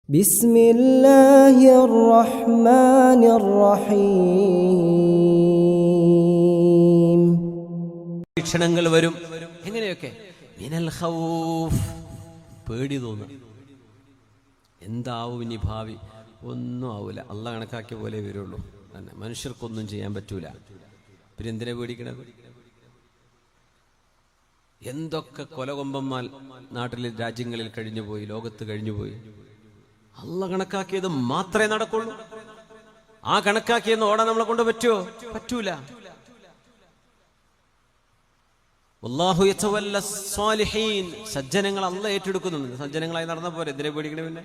بسم الله الرحمن الرحيم. ക്ഷണങ്ങൾ വരും. എങ്ങനെയൊക്കെ? മിനൽ ഖൗഫ്, പേടി തോന്നും. എന്താവും ഇനി ഭാവി? ഒന്നും ആവൂല. അള്ളാഹ് കണക്കാക്കിയ പോലെ വരുള്ളൂ. തന്നെ മനുഷ്യർക്കൊന്നും ചെയ്യാൻ പറ്റൂല. പിന്നെ എന്തിനാ പേടിക്കണത്? എന്തൊക്കെ കൊലകൊമ്പന്മാർ നാട്ടിലെ രാജ്യങ്ങളിൽ കഴിഞ്ഞുപോയി, ലോകത്ത് കഴിഞ്ഞുപോയി. അള്ളാഹ് കണക്കാക്കിയത് മാത്രമേ നടക്കുള്ളൂ. ആ കണക്കാക്കിയെന്ന് ഓടാൻ നമ്മളെ കൊണ്ട് പറ്റുമോ? പറ്റൂല. വല്ലാഹു യതവല്ല സ്വാലിഹീൻ, സജ്ജനങ്ങൾ അള്ളാഹ് ഏറ്റെടുക്കുന്നുണ്ട്. സജ്ജനങ്ങളായി നടന്ന പോലെ എന്തിനെ പേടിക്കണേ? പിന്നെ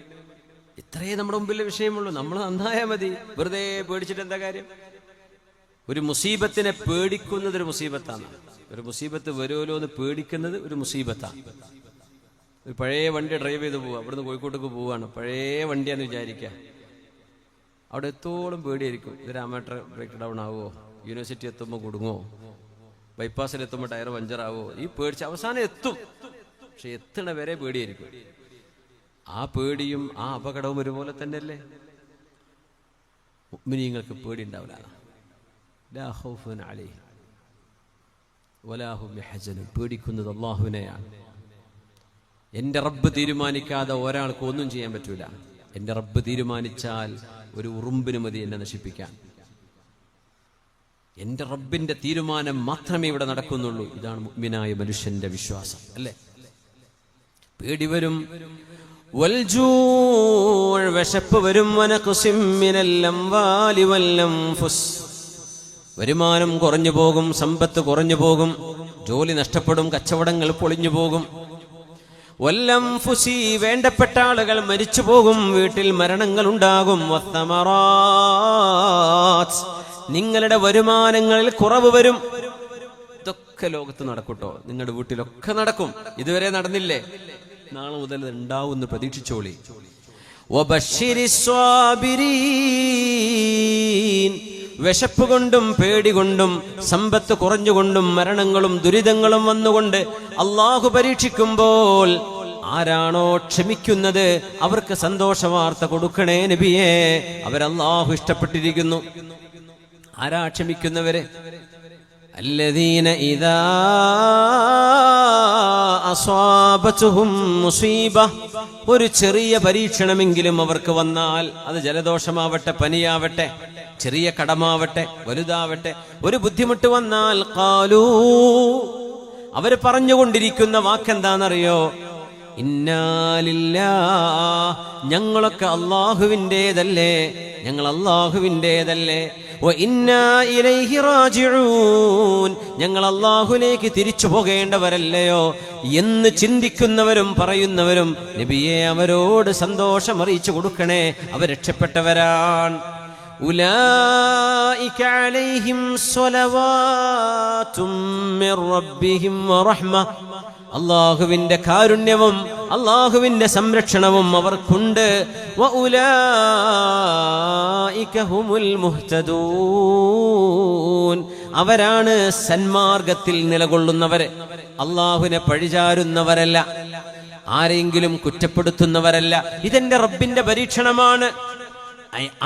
ഇത്രയേ നമ്മുടെ മുമ്പിലെ വിഷയമുള്ളൂ. നമ്മൾ നന്നായാൽ മതി. വെറുതെ പേടിച്ചിട്ട് എന്താ കാര്യം? ഒരു മുസീബത്തിനെ പേടിക്കുന്നത് ഒരു മുസീബത്താണ്. ഒരു മുസീബത്ത് വരുമല്ലോ എന്ന് പേടിക്കുന്നത് ഒരു മുസീബത്താണ്. ഒരു പഴയ വണ്ടി ഡ്രൈവ് ചെയ്ത് പോവുക, അവിടുന്ന് കോഴിക്കോട്ടേക്ക് പോവുകയാണ്. പഴയ വണ്ടിയാന്ന് വിചാരിക്കുക. അവിടെ എത്തോളം പേടിയായിരിക്കും. ഇത് രാമേട്ടർ ബ്രേക്ക് ഡൗൺ ആവുമോ? യൂണിവേഴ്സിറ്റി എത്തുമ്പോൾ കുടുങ്ങോ? ബൈപ്പാസിൽ എത്തുമ്പോൾ ടയർ പഞ്ചറാവോ? ഈ പേടിച്ച് അവസാനം എത്തും. പക്ഷെ എത്തണ വരെ പേടിയായിരിക്കും. ആ പേടിയും ആ അപകടവും ഒരുപോലെ തന്നെയല്ലേ? മുഅ്മിനീങ്ങൾക്ക് പേടി ഉണ്ടാവില്ല. ലാ ഖൗഫുൻ അലൈഹിം വലാ ഹും യഹ്സനൂൻ. പേടിക്കുന്നത് അല്ലാഹുവിനെയാണ്. എൻ്റെ റബ്ബ് തീരുമാനിക്കാതെ ഒരാൾക്ക് ഒന്നും ചെയ്യാൻ പറ്റൂല. എൻ്റെ റബ്ബ് തീരുമാനിച്ചാൽ ഒരു ഉറുമ്പിന് മതി എന്നെ നശിപ്പിക്കാൻ. എൻ്റെ റബ്ബിന്റെ തീരുമാനം മാത്രമേ ഇവിടെ നടക്കുന്നുള്ളൂ. ഇതാണ് മുഅ്മിനായ മനുഷ്യന്റെ വിശ്വാസം, അല്ലേ? പേടി വരും. വൽജൂഅ്, വിശപ്പ് വരും. വനഖ്സിം മിനൽ അംവാലി വൽ അൻഫുസ്, വരുമാനം കുറഞ്ഞു പോകും, സമ്പത്ത് കുറഞ്ഞു പോകും, ജോലി നഷ്ടപ്പെടും, കച്ചവടങ്ങൾ പൊളിഞ്ഞു പോകും. വല്ലംഫുസി, വേണ്ടപ്പെട്ട ആളുകൾ മരിച്ചു പോകും, വീട്ടിൽ മരണങ്ങൾ ഉണ്ടാകും. വത്തമറാത്ത്, നിങ്ങളുടെ വരുമാനങ്ങളിൽ കുറവ് വരും. ഇതൊക്കെ ലോകത്ത് നടക്കൂട്ടോ, നിങ്ങളുടെ വീട്ടിലൊക്കെ നടക്കും. ഇതുവരെ നടന്നില്ലേ? നാളെ മുതൽ ഉണ്ടാവുമെന്ന് പ്രതീക്ഷിച്ചോളി. വബശ്ശിരിസ്വാബിരീൻ, വിശപ്പ് കൊണ്ടും പേടി കൊണ്ടും സമ്പത്ത് കുറഞ്ഞുകൊണ്ടും മരണങ്ങളും ദുരിതങ്ങളും വന്നുകൊണ്ട് അള്ളാഹു പരീക്ഷിക്കുമ്പോൾ ആരാണോ ക്ഷമിക്കുന്നത് അവർക്ക് സന്തോഷ വാർത്ത കൊടുക്കണേ നബിയേ. അവരല്ലാഹു ഇഷ്ടപ്പെട്ടിരിക്കുന്നു. ആരാ ക്ഷമിക്കുന്നവരെ? അല്ലദീന ഇദാ അസ്വാബതുഹും മുസീബ, ഒരു ചെറിയ പരീക്ഷണമെങ്കിലും അവർക്ക് വന്നാൽ, അത് ജലദോഷമാവട്ടെ, പനിയാവട്ടെ, ചെറിയ കടമാവട്ടെ, വലുതാവട്ടെ, ഒരു ബുദ്ധിമുട്ട് വന്നാൽ ഖാലൂ, അവർ പറഞ്ഞുകൊണ്ടിരിക്കുന്ന വാക്കെന്താണെന്നറിയോ? ഇന്നാ ലില്ലാഹ്, ഞങ്ങളൊക്കെ അല്ലാഹുവിൻ്റെതല്ലേ, ഞങ്ങൾ അല്ലാഹുവിൻ്റെതല്ലേ. വ ഇന്നാ ഇലൈഹി റാജിഊൻ, ഞങ്ങൾ അല്ലാഹുവിലേക്ക് തിരിച്ചു പോകേണ്ടവരല്ലയോ എന്ന് ചിന്തിക്കുന്നവരും പറയുന്നവരും നബിയെ അവരോട് സന്തോഷം അറിയിച്ചു കൊടുക്കണേ. അവർ രക്ഷപ്പെട്ടവരാണ്. ഉലൈക അലൈഹിം സ്വലവാതും മിർ റബ്ബിഹിം വറഹ്മ, അല്ലാഹുവിന്റെ കാരുണ്യവും അല്ലാഹുവിന്റെ സംരക്ഷണവും അവർക്കുണ്ട്. വഉലൈക ഹുമുൽ മുഹ്തദൂൻ, അവരാണ് സന്മാർഗത്തിൽ നിലകൊള്ളുന്നവര്. അല്ലാഹുവിനെ പഴിചാരുന്നവരല്ല, ആരെങ്കിലും കുറ്റപ്പെടുത്തുന്നവരല്ല. ഇതെന്റെ റബ്ബിന്റെ പരീക്ഷണമാണ്.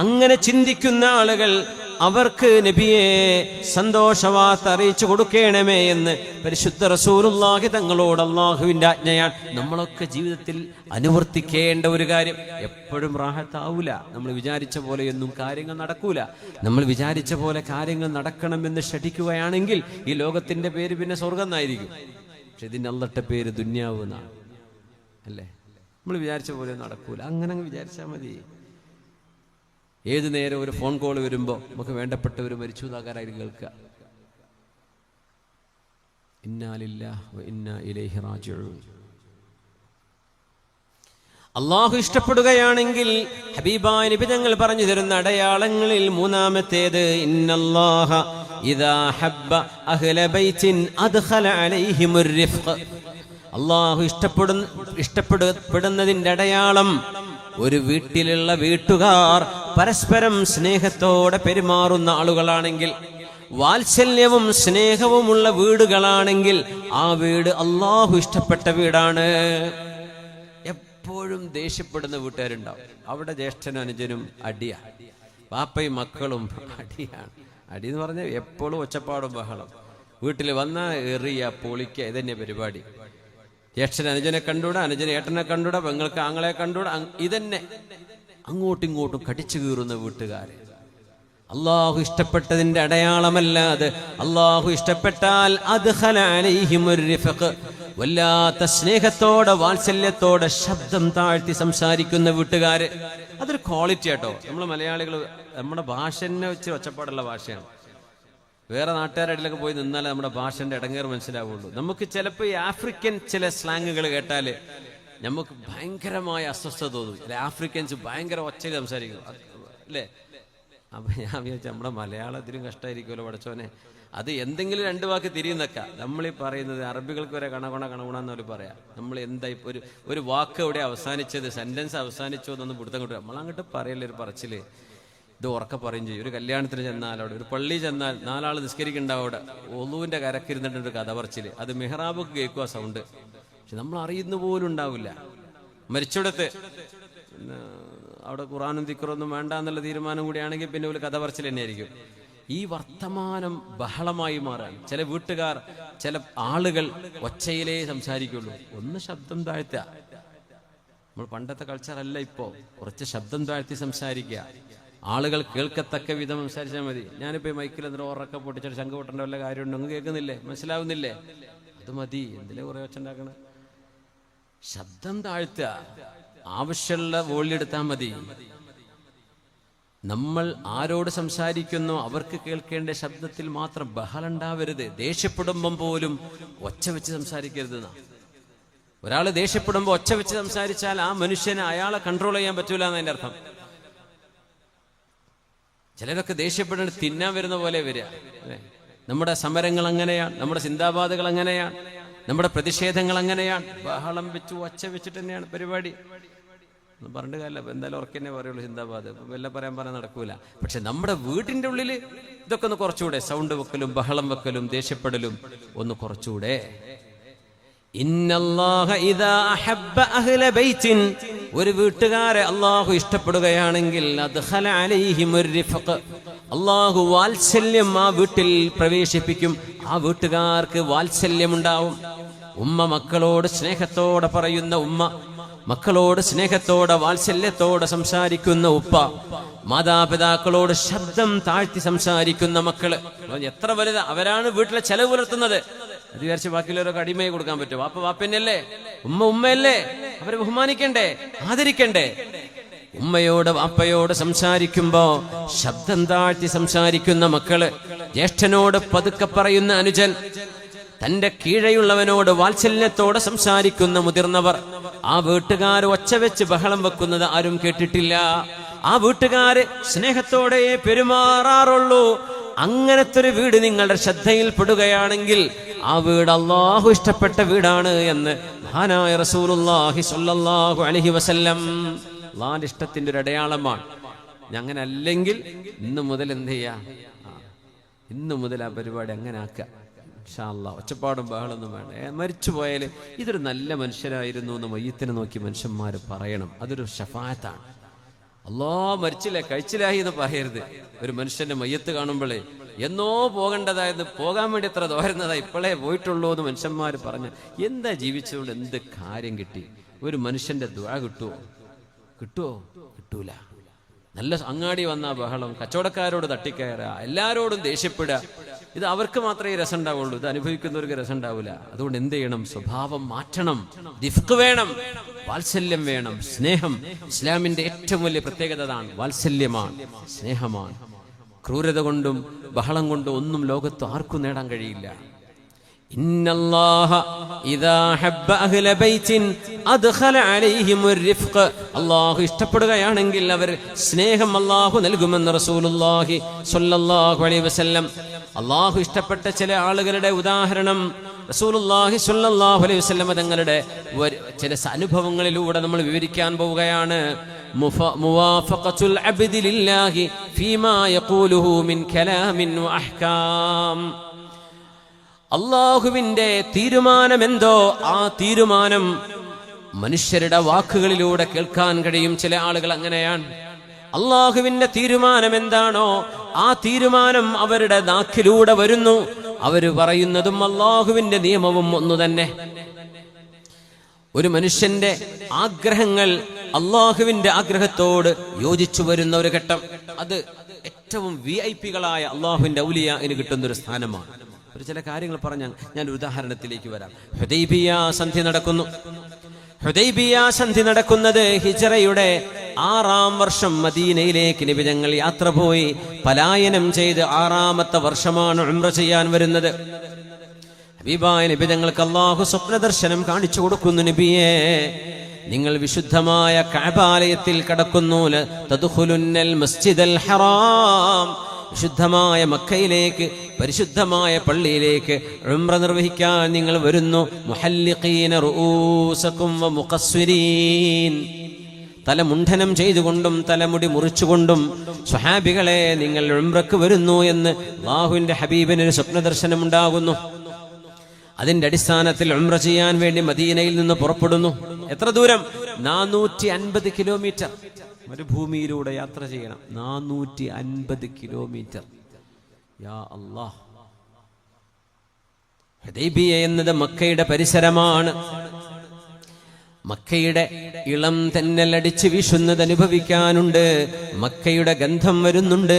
അങ്ങനെ ചിന്തിക്കുന്ന ആളുകൾ അവർക്ക് നബിയെ സന്തോഷവാർത്ത അറിയിച്ചു കൊടുക്കണമേ എന്ന് പരിശുദ്ധ റസൂലുള്ളാഹി തങ്ങളോട് അല്ലാഹുവിന്റെ ആജ്ഞയാണ്. നമ്മളൊക്കെ ജീവിതത്തിൽ അനുവർത്തിക്കേണ്ട ഒരു കാര്യം. എപ്പോഴും റാഹത്താവൂല. നമ്മൾ വിചാരിച്ച പോലെയൊന്നും കാര്യങ്ങൾ നടക്കൂല. നമ്മൾ വിചാരിച്ച പോലെ കാര്യങ്ങൾ നടക്കണമെന്ന് ഷഠിക്കുകയാണെങ്കിൽ ഈ ലോകത്തിന്റെ പേര് പിന്നെ സ്വർഗം എന്നായിരിക്കും. പക്ഷെ ഇതിന്റെ അള്ളത്തെ പേര് ദുന്യാവ് എന്നാണ്, അല്ലേ? നമ്മൾ വിചാരിച്ച പോലെ നടക്കൂല. അങ്ങനെ വിചാരിച്ചാൽ മതി. ഏതു നേരം ഒരു ഫോൺ കോൾ വരുമ്പോൾ നമുക്ക് വേണ്ടപ്പെട്ടവർ മരിച്ചു എന്നാകാരായി കേൾക്കുക. ഇന്നാ ലില്ലാഹി വ ഇന്നാ ഇലൈഹി റാജിഊൻ. അല്ലാഹു ഇഷ്ടപ്പെടുകയാണെങ്കിൽ ഹബീബായ നബി തങ്ങൾ പറഞ്ഞു തരുന്ന അടയാളങ്ങളിൽ മൂന്നാമത്തേത്, ഇന്നല്ലാഹ ഇദാ ഹബ്ബ അഹ്ല ബൈത്തിൻ അദ്ഖല അലൈഹിമുർ റിഫ്ഖ്. അല്ലാഹു ഇഷ്ടപ്പെടുന്നതിന്റെ അടയാളം, ഒരു വീട്ടിലുള്ള വീട്ടുകാർ പരസ്പരം സ്നേഹത്തോടെ പെരുമാറുന്ന ആളുകളാണെങ്കിൽ, വാത്സല്യവും സ്നേഹവുമുള്ള വീടുകളാണെങ്കിൽ ആ വീട് അല്ലാഹു ഇഷ്ടപ്പെട്ട വീടാണ്. എപ്പോഴും ദേഷ്യപ്പെടുന്ന വീട്ടുകാരുണ്ടാവും. അവിടെ ജ്യേഷ്ഠനും അനുജനും അടിയാ, പാപ്പയും മക്കളും അടിയാണ്. അടി എന്ന് പറഞ്ഞാൽ എപ്പോഴും ഒച്ചപ്പാടും ബഹളം. വീട്ടിൽ വന്നാൽ എറിയ പൊളിക്കുക, ഇതന്നെ പരിപാടി. ജ്യേഷ്ഠൻ അനുജനെ കണ്ടൂടാ, അനുജനെ ഏട്ടനെ കണ്ടൂടാ, പെങ്ങൾക്ക് ആങ്ങളെ കണ്ടൂടാ, ഇതന്നെ. അങ്ങോട്ടും ഇങ്ങോട്ടും കടിച്ചു കീറുന്ന വീട്ടുകാരെ അള്ളാഹു ഇഷ്ടപ്പെട്ടതിന്റെ അടയാളമല്ലാതെ, അള്ളാഹു ഇഷ്ടപ്പെട്ടാൽ അദ്ഖല അലൈഹിമുർ റിഫഖ്, വല്ലാത്ത സ്നേഹത്തോടെ വാത്സല്യത്തോടെ ശബ്ദം താഴ്ത്തി സംസാരിക്കുന്ന വീട്ടുകാര്, അതൊരു ക്വാളിറ്റി ആട്ടോ. നമ്മൾ മലയാളികൾ നമ്മുടെ ഭാഷ തന്നെ വെച്ച് ഒച്ചപ്പാടുള്ള ഭാഷയാണ്. വേറെ നാട്ടുകാരുടെ ഇടയിലൊക്കെ പോയി നിന്നാലേ നമ്മുടെ ഭാഷന്റെ ഇടങ്ങേറ് മനസ്സിലാവുള്ളൂ. നമുക്ക് ചിലപ്പോൾ ഈ ആഫ്രിക്കൻ ചില സ്ലാങ്ങുകൾ കേട്ടാൽ നമുക്ക് ഭയങ്കരമായ അസ്വസ്ഥത തോന്നും. ചില ആഫ്രിക്കൻസ് ഭയങ്കര ഒച്ചയിൽ സംസാരിക്കും, അല്ലേ? അപ്പൊ ഞാൻ വിചാരിച്ചു നമ്മുടെ മലയാളത്തിലും കഷ്ടമായിരിക്കുമല്ലോ പഠിച്ചോനെ. അത് എന്തെങ്കിലും രണ്ട് വാക്ക് തിരിയുന്നൊക്കെ നമ്മളീ പറയുന്നത് അറബികൾക്ക് വരെ കണകുണ എന്നൊരു പറയാം. നമ്മൾ എന്താ ഒരു വാക്ക് എവിടെ അവസാനിച്ചത്, സെന്റൻസ് അവസാനിച്ചോ എന്നൊന്നും പിടുത്തം കിട്ടും. നമ്മളങ്ങോട്ട് പറയല്ലേ ഒരു പറച്ചില്. ഇത് ഉറക്കെ പറയും ചെയ്യും. ഒരു കല്യാണത്തിന് ചെന്നാൽ അവിടെ, ഒരു പള്ളി ചെന്നാൽ 4 ആൾ നിസ്കരിക്കുന്നുണ്ടാവും അവിടെ, ഒളുവിന്റെ കരക്കിരുന്നിട്ടൊരു കഥ പറച്ചില്. അത് മെഹ്റാബൊക്കെ കേൾക്കുക സൗണ്ട്, പക്ഷെ നമ്മൾ അറിയുന്ന പോലും ഉണ്ടാവില്ല. മരിച്ചിടത്ത് അവിടെ ഖുറാനും ദിക്റൊന്നും വേണ്ട എന്നുള്ള തീരുമാനം കൂടിയാണെങ്കിൽ പിന്നെ ഒരു കഥ പറച്ചിൽ തന്നെയായിരിക്കും. ഈ വർത്തമാനം ബഹളമായി മാറാൻ ചില വീട്ടുകാർ, ചില ആളുകൾ ഒച്ചയിലേ സംസാരിക്കുള്ളൂ. ഒന്ന് ശബ്ദം താഴ്ത്തുക. നമ്മൾ പണ്ടത്തെ കൾച്ചറല്ല ഇപ്പോ. കുറച്ച് ശബ്ദം താഴ്ത്തി സംസാരിക്കുക, ആളുകൾ കേൾക്കത്തക്ക വിധം സംസാരിച്ചാൽ മതി. ഞാനിപ്പോ മൈക്കിൽ എന്തെങ്കിലും ഉറക്കെ പൊട്ടിച്ചിട്ട് ശംഖ് പൊട്ടേണ്ട വല്ല കാര്യമുണ്ടോ? ഒന്നും കേൾക്കുന്നില്ലേ, മനസ്സിലാവുന്നില്ലേ? അത് മതി. എന്തിലെ കുറെ ഒച്ച ഉണ്ടാക്കണ? ശബ്ദം താഴ്ത്തുക, ആവശ്യമുള്ള വോളിയെടുത്താൽ മതി. നമ്മൾ ആരോട് സംസാരിക്കുന്നു അവർക്ക് കേൾക്കേണ്ട ശബ്ദത്തിൽ മാത്രം ബഹളം ഉണ്ടാവരുത്. ദേഷ്യപ്പെടുമ്പം പോലും ഒച്ച വെച്ച് സംസാരിക്കരുത്. ഒരാൾ ദേഷ്യപ്പെടുമ്പോൾ ഒച്ച വെച്ച് സംസാരിച്ചാൽ ആ മനുഷ്യനെ, അയാളെ കൺട്രോൾ ചെയ്യാൻ പറ്റൂല എന്നതിന്റെ അർത്ഥം. ചിലരൊക്കെ ദേഷ്യപ്പെടാൻ തിന്നാൻ വരുന്ന പോലെ വരിക. നമ്മുടെ സമരങ്ങൾ അങ്ങനെയാണ്, നമ്മുടെ സിന്ദാബാദുകൾ അങ്ങനെയാണ്, നമ്മുടെ പ്രതിഷേധങ്ങൾ അങ്ങനെയാണ്. ബഹളം വെച്ച് ഒച്ച വെച്ചിട്ട് തന്നെയാണ് പരിപാടി. ഒന്നും പറഞ്ഞിട്ട് കാര്യമില്ല, എന്തായാലും ഉറക്കെ തന്നെ പറയുള്ളൂ സിന്ദാബാദ്. വല്ല പറയാൻ നടക്കൂല. പക്ഷെ നമ്മുടെ വീടിന്റെ ഉള്ളിൽ ഇതൊക്കെ ഒന്ന് കുറച്ചുകൂടെ, സൗണ്ട് വെക്കലും ബഹളം വെക്കലും ദേഷ്യപ്പെടലും ഒന്ന് കുറച്ചുകൂടെ. ഇന്നല്ലാഹ ഇദാ അഹബ്ബ അഹ്ല ബൈത്തിൻ, ഒരു വീട്ടുകാരെ അല്ലാഹു ഇഷ്ടപ്പെടുകയാണെങ്കിൽ അദ്ഖല അലൈഹിമുർ റിഫഖ്, അല്ലാഹു വാത്സല്യം ആ വീട്ടിൽ പ്രവേശിപ്പിക്കും. ആ വീട്ടുകാർക്ക് വാത്സല്യമുണ്ടാവും. ഉമ്മ മക്കളോട് സ്നേഹത്തോടെ പറയുന്ന ഉമ്മ, മക്കളോട് സ്നേഹത്തോടെ വാത്സല്യത്തോടെ സംസാരിക്കുന്ന ഉപ്പ, മാതാപിതാക്കളോട് ശബ്ദം താഴ്ത്തി സംസാരിക്കുന്ന മക്കള്, എത്ര വലുതാ. അവരാണ് വീട്ടിലെ ചെലവ് പുലർത്തുന്നത്. അത് വിചാരിച്ച് ബാക്കിയുള്ളവരൊക്കെ അടിമയെ കൊടുക്കാൻ പറ്റും? വാപ്പ വാപ്പന്നല്ലേ, ഉമ്മ ഉമ്മയല്ലേ, അവരെ ബഹുമാനിക്കണ്ടേ, ആദരിക്കണ്ടേ? ഉമ്മയോട് വാപ്പയോട് സംസാരിക്കുമ്പോ ശബ്ദം താഴ്ത്തി സംസാരിക്കുന്ന മക്കള്, ജ്യേഷ്ഠനോട് പതുക്കെ പറയുന്ന അനുജൻ, തന്റെ കീഴെയുള്ളവനോട് വാത്സല്യത്തോടെ സംസാരിക്കുന്ന മുതിർന്നവർ, ആ വീട്ടുകാർ ഒച്ച വെച്ച് ബഹളം വെക്കുന്നത് ആരും കേട്ടിട്ടില്ല. ആ വീട്ടുകാര് സ്നേഹത്തോടെ പെരുമാറാറുള്ളൂ. അങ്ങനത്തെ ഒരു വീട് നിങ്ങളുടെ ശ്രദ്ധയിൽപ്പെടുകയാണെങ്കിൽ ആ വീട് അല്ലാഹു ഇഷ്ടപ്പെട്ട വീടാണ് എന്ന് മഹാനായ റസൂലുള്ളാഹി സ്വല്ലല്ലാഹു അലൈഹി വസല്ലം. അല്ലാഹുവിന്റെ ഇഷ്ടത്തിന്റെ ഒരു അടയാളമാണ്. അങ്ങനെ അല്ലെങ്കിൽ ഇന്നു മുതൽ എന്ത് ചെയ്യാ? ഇന്നു മുതൽ ആ പരിപാടി അങ്ങനെ ആക്കുക. ഇൻഷാ അല്ലാഹ് ഒച്ചപ്പാടും ബഹളൊന്നും വേണ്ട. മരിച്ചു പോയാൽ ഇതൊരു നല്ല മനുഷ്യരായിരുന്നു എന്ന് മയ്യത്തിനെ നോക്കി മനുഷ്യന്മാർ പറയണം. അതൊരു ശഫാഅത്താണ്. അല്ലാ മരിച്ചില്ലേ കഴിച്ചില്ലായി എന്ന് പറയരുത്. ഒരു മനുഷ്യന്റെ മയ്യത്ത് കാണുമ്പോഴേ എന്നോ പോകേണ്ടതായത് പോകാൻ വേണ്ടി എത്ര തോരുന്നതാ, ഇപ്പോഴേ പോയിട്ടുള്ളൂ എന്ന് മനുഷ്യന്മാർ പറഞ്ഞു. എന്താ ജീവിച്ചുകൊണ്ട് എന്ത് കാര്യം കിട്ടി? ഒരു മനുഷ്യന്റെ ദുആ കിട്ടുമോ? കിട്ടൂല. നല്ല അങ്ങാടി വന്ന ബഹളം, കച്ചവടക്കാരോട് തട്ടിക്കയറുക, എല്ലാരോടും ദേഷ്യപ്പെടുക, ഇത് അവർക്ക് മാത്രമേ രസം ഉണ്ടാവുള്ളൂ. ഇത് അനുഭവിക്കുന്നവർക്ക് രസം ഉണ്ടാവില്ല. അതുകൊണ്ട് എന്ത് ചെയ്യണം? സ്വഭാവം മാറ്റണം. ദിഫ്ഖ് വേണം, വാത്സല്യം വേണം, സ്നേഹം. ഇസ്ലാമിന്റെ ഏറ്റവും വലിയ പ്രത്യേകത അതാണ്, വാത്സല്യമാണ്, സ്നേഹമാണ്. ക്രൂരത കൊണ്ടും ബഹളം കൊണ്ടും ഒന്നും ലോകത്ത് ആർക്കും നേടാൻ കഴിയില്ല. ഇന്നല്ലാഹ ഇദാ ഹബ്ബ അഹ്ല ബൈത്തിൻ അദ്ഖല അലൈഹിമുർ റിഫ്ഖ്, അല്ലാഹു ഇഷ്ടപ്പെടുകയാണെങ്കിൽ അവർ സ്നേഹം അല്ലാഹു നൽകുമെന്ന് റസൂലുള്ളാഹി സ്വല്ലല്ലാഹു അലൈഹി വസല്ലം. അല്ലാഹു ഇഷ്ടപ്പെട്ട ചില ആളുകളുടെ ഉദാഹരണം റസൂലുള്ളാഹി സ്വല്ലല്ലാഹു അലൈഹി വസല്ലം തങ്ങളുടെ ചില അനുഭവങ്ങളിലൂടെ നമ്മൾ വിവരിക്കാൻ പോവുകയാണ്. മുവാഫഖത്തുൽ അബ്ദി ലില്ലാഹി ഫീമാ യഖൂലുഹു മിൻ കലാമിൻ വഅഹ്കാം. അല്ലാഹുവിന്റെ തീരുമാനമെന്തോ ആ തീരുമാനം മനുഷ്യരുടെ വാക്കുകളിലൂടെ കേൾക്കാൻ കഴിയും. ചില ആളുകൾ അങ്ങനെയാണ്. അള്ളാഹുവിന്റെ തീരുമാനം എന്താണോ ആ തീരുമാനം അവരുടെ നാക്കിലൂടെ വരുന്നു. അവര് പറയുന്നതും അള്ളാഹുവിന്റെ നിയമവും ഒന്നു തന്നെ. ഒരു മനുഷ്യന്റെ ആഗ്രഹങ്ങൾ അള്ളാഹുവിന്റെ ആഗ്രഹത്തോട് യോജിച്ചു വരുന്ന ഒരു ഘട്ടം, അത് ഏറ്റവും VIP-കളായ അള്ളാഹുവിന്റെ ഔലിയാഇന് കിട്ടുന്നൊരു സ്ഥാനമാണ്. ഒരു ചില കാര്യങ്ങൾ പറഞ്ഞാൽ ഞാൻ ഒരു ഉദാഹരണത്തിലേക്ക് വരാം. ഹുദൈബിയ സന്ധി നടക്കുന്നു. ഹുദൈബിയ സന്ധി നടക്കുന്നത് ഹിജ്റയുടെ 6-ാം വർഷം മദീനയിലേക്ക് നബി തങ്ങൾ യാത്ര പോയി പലായനം ചെയ്ത് 6-ാമത്തെ വർഷമാണ് ഉംറ ചെയ്യാൻ വരുന്നത്. ഹബീബായ നബി തങ്ങൾക്ക് അല്ലാഹു സ്വപ്ന ദർശനം കാണിച്ചു കൊടുക്കുന്നു. നബിയേ, നിങ്ങൾ വിശുദ്ധമായ കഅബാലയത്തിൽ കടക്കുന്നു. തദ്ഖുലുന്നൽ മസ്ജിദൽ ഹറാം, വിശുദ്ധമായ മക്കയിലേക്ക്, പരിശുദ്ധമായ പള്ളിയിലേക്ക് ഉംറ നിർവഹിക്കാൻ നിങ്ങൾ വരുന്നു. മുഹല്ലിഖീന റൂസകും വ മുഖസ്സിരീൻ, തലമുണ്ഡനം ചെയ്തുകൊണ്ടും തലമുടി മുറിച്ചുകൊണ്ടും സ്വഹാബികളെ നിങ്ങൾ ഉംറക്ക് വരുന്നു എന്ന് അല്ലാഹുവിന്റെ ഹബീബിന് ഒരു സ്വപ്ന ദർശനം ഉണ്ടാകുന്നു. അതിന്റെ അടിസ്ഥാനത്തിൽ ഉംറ ചെയ്യാൻ വേണ്ടി മദീനയിൽ നിന്ന് പുറപ്പെടുന്നു. എത്ര ദൂരം? 450 കിലോമീറ്റർ മരുഭൂമിയിലൂടെ യാത്ര ചെയ്യണം. 450 കിലോമീറ്റർ. യാ അല്ലാഹ്. ഹുദൈബിയ എന്നത് മക്കയുടെ പരിസരമാണ്. മക്കയുടെ ഇളം തെന്നലടിച്ച് വീശുന്നത് അനുഭവിക്കാനുണ്ട്. മക്കയുടെ ഗന്ധം വരുന്നുണ്ട്.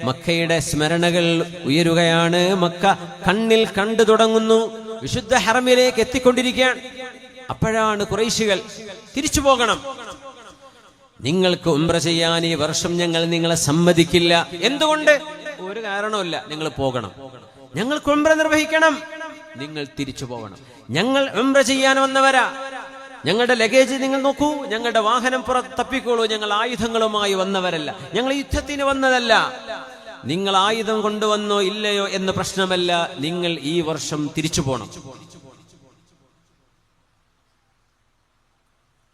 മക്കയുടെ സ്മരണകൾ ഉയരുകയാണ്. മക്ക കണ്ണിൽ കണ്ടു തുടങ്ങുന്നു. വിശുദ്ധ ഹറമിലേക്ക് എത്തിക്കൊണ്ടിരിക്കുകയാണ്. അപ്പോഴാണ് ഖുറൈശികൾ തിരിച്ചു പോകണം, നിങ്ങൾക്ക് ഉംറ ചെയ്യാൻ ഈ വർഷം ഞങ്ങൾ നിങ്ങളെ സമ്മതിക്കില്ല. എന്തുകൊണ്ട്? ഒരു കാരണവുമില്ല. നിങ്ങൾ പോകണം, ഞങ്ങൾക്ക് ഉംറ നിർവഹിക്കണം, നിങ്ങൾ തിരിച്ചു പോകണം. ഞങ്ങൾ ഉംറ ചെയ്യാൻ വന്നവരാ, ഞങ്ങളുടെ ലഗേജ് നിങ്ങൾ നോക്കൂ, ഞങ്ങളുടെ വാഹനം തപ്പിക്കോളൂ. ഞങ്ങൾ ആയുധങ്ങളുമായി വന്നവരല്ല, ഞങ്ങൾ യുദ്ധത്തിന് വന്നതല്ല. നിങ്ങൾ ആയുധം കൊണ്ടുവന്നോ ഇല്ലയോ എന്ന പ്രശ്നമല്ല, നിങ്ങൾ ഈ വർഷം തിരിച്ചു പോകണം.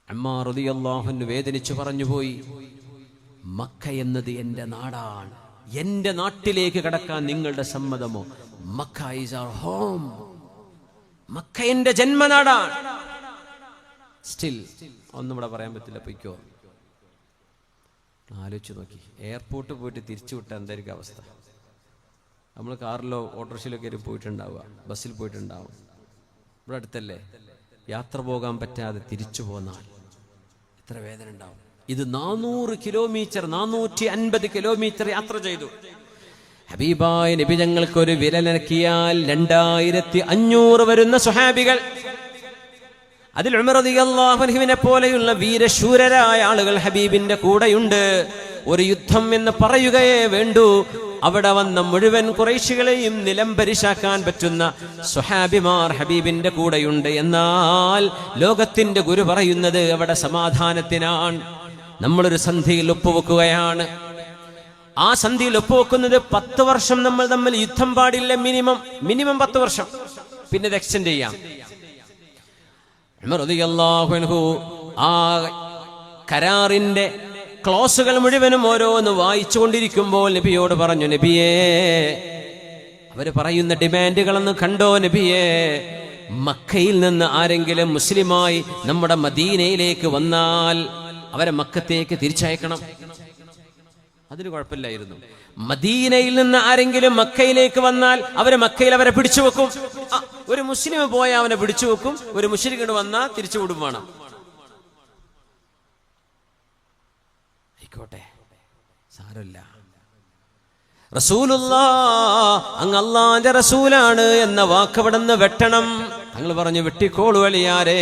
അമ്മാർ റളിയല്ലാഹു അൻഹു വേദനിച്ചു പറഞ്ഞുപോയി, മക്ക എന്നത് എന്റെ നാടാണ്, എന്റെ നാട്ടിലേക്ക് കടക്കാൻ നിങ്ങളുടെ സമ്മതമോ? Mecca is our home, Mecca എന്റെ ജന്മനാടാണ്. സ്റ്റിൽ ഒന്നും ഇവിടെ പറയാൻ പറ്റില്ല, പൊയ്ക്കോ. ആലോചിച്ച് നോക്കി, എയർപോർട്ട് പോയിട്ട് തിരിച്ചു വിട്ടാൽ എന്തായിരിക്കും അവസ്ഥ? നമ്മൾ കാറിലോ ഓട്ടോറിക്ഷയിലോ കയറി പോയിട്ടുണ്ടാവുക, ബസ്സിൽ പോയിട്ടുണ്ടാവും. ഇവിടെ അടുത്തല്ലേ, യാത്ര പോകാൻ പറ്റാതെ തിരിച്ചു പോന്നാൽ എത്ര വേദന ഉണ്ടാവും. ഇത് 400 കിലോമീറ്റർ 450 കിലോമീറ്റർ യാത്ര ചെയ്തു. ഹബീബായ നബി ഞങ്ങൾക്ക് ഒരു വിരലനക്കിയാൽ 2500 വരുന്ന സ്വഹാബികൾ, അതിൽ ഉമർ റളിയല്ലാഹു അൻഹുവിനെ പോലെയുള്ള വീരശൂരരായ ആളുകൾ ഹബീബിന്റെ കൂടെയുണ്ട്. ഒരു യുദ്ധം എന്ന് പറയുകയേ വേണ്ടൂ. അവിടെ വന്ന മുഴുവൻ ഖുറൈശികളെയും നിലംപരിശാക്കാൻ പറ്റുന്ന സ്വഹാബിമാർ ഹബീബിന്റെ കൂടെയുണ്ട്. എന്നാൽ ലോകത്തിന്റെ ഗുരു പറയുന്നത് അവിടെ സമാധാനത്തിനാണ്. നമ്മളൊരു സന്ധിയിൽ ഒപ്പുവെക്കുകയാണ്. ആ സന്ധിയിൽ ഒപ്പുവെക്കുന്നത് 10 വർഷം നമ്മൾ തമ്മിൽ യുദ്ധം പാടില്ല. മിനിമം 10 വർഷം, പിന്നെ ഇത് എക്സ്റ്റെൻഡ് ചെയ്യാം. ഉമർ റളിയല്ലാഹു അൻഹു ആ കരാറിന്റെ ക്ലോസുകൾ മുഴുവനും ഓരോന്ന് വായിച്ചു കൊണ്ടിരിക്കുമ്പോൾ നബിയോട് പറഞ്ഞു, നബിയേ, അവര് പറയുന്ന ഡിമാൻഡുകളൊന്ന് കണ്ടോ നബിയേ? മക്കയിൽ നിന്ന് ആരെങ്കിലും മുസ്ലിമായി നമ്മുടെ മദീനയിലേക്ക് വന്നാൽ അവരെ മക്കത്തേക്ക് തിരിച്ചയക്കണം. അതിന് കുഴപ്പമില്ലായിരുന്നു. മദീനയിൽ നിന്ന് ആരെങ്കിലും മക്കയിലേക്ക് വന്നാൽ അവരെ പിടിച്ചു വെക്കും. ഒരു മുസ്ലിം പോയാൽ അവനെ പിടിച്ചു വെക്കും, ഒരു മുശ്രിക് വന്നാൽ തിരിച്ചു വിടും വേണം. ആയിക്കോട്ടെ, സാരമില്ല. റസൂലുള്ളാഹ് അങ്ങ് അല്ലാഹുവിന്റെ റസൂലാണ് എന്ന വാക്ക് അവിടുന്ന് വെട്ടണം. തങ്ങൾ പറഞ്ഞു, വെട്ടിക്കോളൂ അലിയാരെ.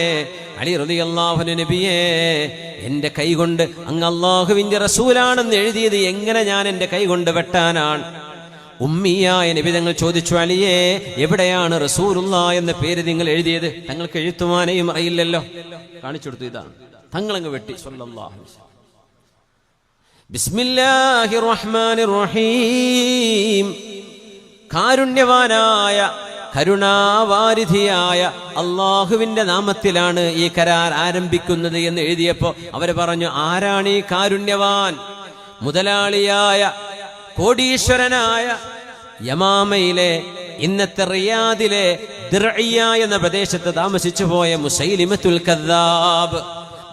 അലി റളിയല്ലാഹു അൻഹു, നബിയേ, എന്റെ കൈകൊണ്ട് അങ്ങ് അല്ലാഹുവിന്റെ റസൂലാണെന്ന് എഴുതിയത് എങ്ങനെ ഞാൻ എന്റെ കൈകൊണ്ട് വെട്ടാനാണ്? ഉമ്മിയായ നബി തങ്ങൾ ചോദിച്ചു, അലിയേ, എവിടെയാണ് റസൂലുള്ളാഹ് എന്ന പേര് നിങ്ങൾ എഴുതിയത്? തങ്ങൾക്ക് എഴുത്തുമാനെയും അറിയില്ലല്ലോ. കാണിച്ചു കൊടുത്തു, ഇതാണ്. തങ്ങളങ്ങ് വെട്ടി. സ്വല്ലല്ലാഹു അലൈഹി വസല്ലം. ബിസ്മില്ലാഹിർ റഹ്മാനിർ റഹീം, കാരുണ്യവാനായ കരുണാവാരിധിയായ അള്ളാഹുവിന്റെ നാമത്തിലാണ് ഈ കരാർ ആരംഭിക്കുന്നത് എന്ന് എഴുതിയപ്പോ അവര് പറഞ്ഞു, ആരാണ് ഈ കാരുണ്യവാൻ? മുതലാളിയായ കോടീശ്വരനായ യമാമയിലെ, ഇന്നത്തെ റിയാദിലെ ദിർഇയ എന്ന പ്രദേശത്ത് താമസിച്ചു പോയ മുസൈലിമത്തുൽ കദ്ദാബ്,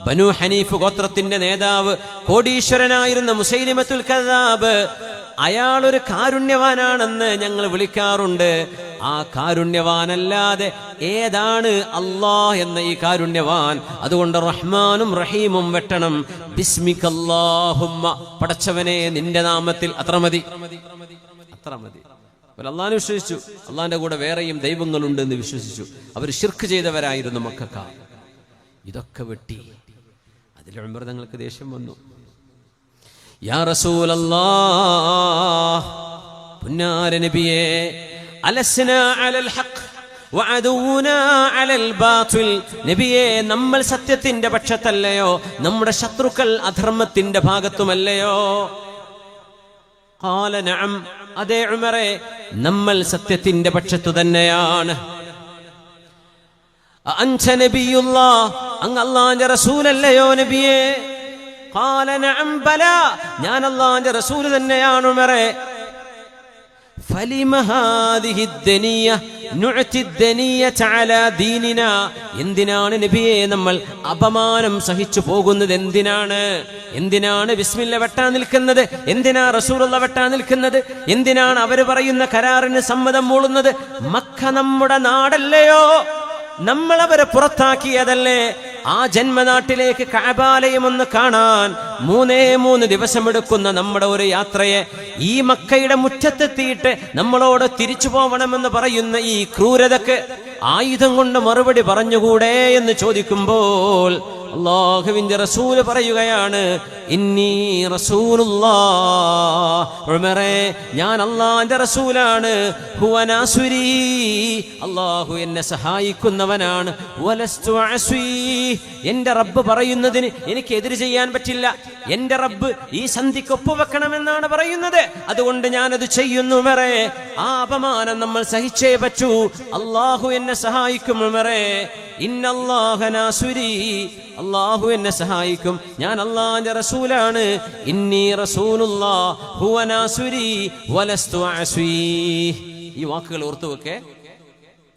ബനു ഹനീഫ് ഗോത്രത്തിന്റെ നേതാവ്, കോടീശ്വരനായിരുന്ന മുസൈലിമത്തുൽ കദ്ദാബ്, അയാളൊരു കാരുണ്യവാനാണെന്ന് ഞങ്ങൾ വിളിക്കാറുണ്ട്. ആ കാരുണ്യവാനല്ലാതെ ഏതാണ് അല്ലാഹ് എന്ന ഈ കാരുണ്യവാൻ? അതുകൊണ്ട് റഹ്മാനും റഹീമും വെട്ടണം. ബിസ്മിക്കല്ലാഹുമ്മ, പടച്ചവനെ നിന്റെ നാമത്തിൽ. അത്ര മതി. അള്ളാഹനെ വിശ്വസിച്ചു. അള്ളാഹിന്റെ കൂടെ വേറെയും ദൈവങ്ങളുണ്ട് എന്ന് വിശ്വസിച്ചു. അവർ ശിർക്ക് ചെയ്തവരായിരുന്നു മക്കക്കാർ. ഇതൊക്കെ വെട്ടി. അതിൽ ഉമർ തങ്ങൾക്ക് ദേഷ്യം വന്നു. യാ റസൂലല്ലാഹ്, പുന്നാര നബിയേ, അലസ്നാ അലൽ ഹഖ് വഅദൂനാ അലൽ ബാതിൽ. നബിയേ, നമ്മൾ സത്യത്തിന്റെ പക്ഷത്തല്ലയോ? നമ്മുടെ ശത്രുക്കൾ അധർമ്മത്തിന്റെ ഭാഗത്തുമല്ലയോ? ഖാല നഅം, അതേ ഉമറേ, നമ്മൾ സത്യത്തിന്റെ പക്ഷത്തു തന്നെയാണ്. അൻത നബിയുല്ലാഹ്, അങ്ങ് അല്ലാഹുവിന്റെ റസൂലല്ലയോ നബിയേ? ഖാല നഅം ബലാ, ഞാൻ അല്ലാഹുവിന്റെ റസൂൽ തന്നെയാണ് ഉമറേ. ഫലിമ ഹാദിഹി ദനിയ നുഅതി ദനിയത അലാ ദീനിനാ, എന്തിനാണ് നബിയെ നമ്മൾ അപമാനം സഹിച്ചു പോകുന്നത്? എന്തിനാണ് ബിസ്മില്ല വെട്ടാൻ നിൽക്കുന്നത്? എന്തിനാ റസൂലുള്ള വെട്ടാൻ നിൽക്കുന്നത്? എന്തിനാണ് അവർ പറയുന്ന കരാറിന് സമ്മതം മൂളുന്നത്? മക്ക നമ്മുടെ നാടല്ലയോ? നമ്മൾ അവരെ പുറത്താക്കിയതല്ലേ? ആ ജന്മനാട്ടിലേക്ക് കഅബാലയം ഒന്ന് കാണാൻ 3 ദിവസമെടുക്കുന്ന നമ്മുടെ ഒരു യാത്രയെ ഈ മക്കയുടെ മുറ്റത്തെത്തിയിട്ട് നമ്മളോട് തിരിച്ചു പോവണമെന്ന് പറയുന്ന ഈ ക്രൂരതക്ക് ആയുധം കൊണ്ട് മറുപടി പറഞ്ഞുകൂടെ എന്ന് ചോദിക്കുമ്പോൾ അല്ലാഹുവിന്റെ റസൂൽ പറയുകയാണ്, ഇന്നി റസൂലുള്ളാഹ്, ഉമറേ, ഞാൻ അല്ലാഹുവിന്റെ റസൂലാണ്. ഹുവ നാസുരി, അല്ലാഹു എന്നെ സഹായിക്കുന്നവനാണ്. വലസ്തു അസ്വീ, എന്റെ റബ്ബ് പറയുന്നതിന് എനിക്ക് എതിര് ചെയ്യാൻ പറ്റില്ല. എന്റെ റബ്ബ് ഈ സന്ധിക്ക് ഒപ്പുവെക്കണമെന്നാണ് പറയുന്നത്. അതുകൊണ്ട് ഞാനത് ചെയ്യുന്നു ഉമറേ. ആ അപമാനം നമ്മൾ സഹിച്ചേ പറ്റൂ. അല്ലാഹു എന്നെ സഹായിക്കും ഉമറേ. ഇന്നല്ലാഹ നാസുരി, അല്ലാഹു എന്നെ സഹായിക്കും. ഞാൻ അല്ലാഹുവിന്റെ റസൂലാണ്. ഇന്നി റസൂലുള്ളാഹ് ഹുവ നാസുരി വലസ്തു അസ്വീ. ഈ വാക്കുകൾ ഓർത്തുവെക്കെ.